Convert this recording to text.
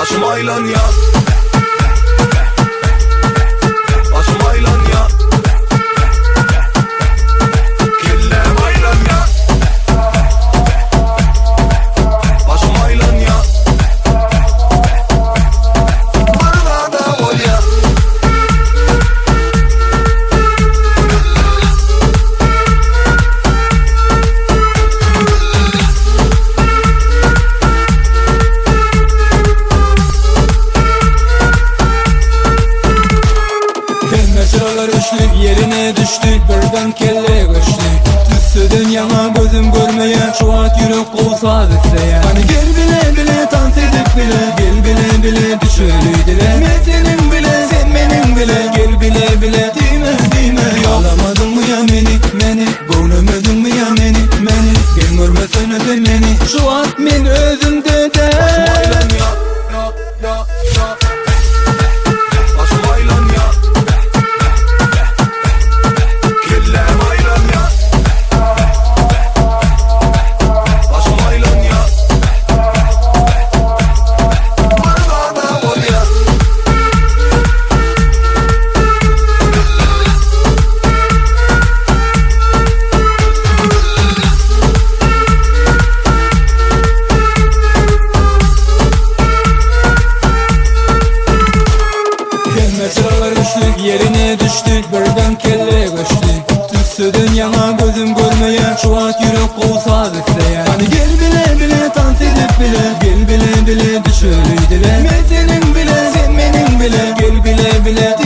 Başım aylan ya. Başım aylan ya. Kellem aylan ya. Başım aylan ya. Bana da ol ya. Sıralar üçlük yerine düştük, birden kelle kaçtık. Düşsödün yana gözüm görmeye, şu at yürek olsa isteye. Hani gel bile bile dans edip bile, gel bile bile düş öylüydüle. Ben senin bile, sen benim bile, gel bile bile dime. Ağlamadın mı ya beni, boğulamadın mı ya beni. Gel görmesene sen beni, şu at men özümde de. Başım aylan ya. Başım aylan ya. Kellem aylan ya. Başım aylan ya. Bana da ol ya. Sıralar üçlük yerine düştük, birden kelle kaçtık. Düşsödün yana gözüm görmeye, şu at yürek olsa isteye. Hani gel bile bile dans edip bile, gel bile bile düş öylüydüle. Ben senin bile, sen benim bile, gel bile bile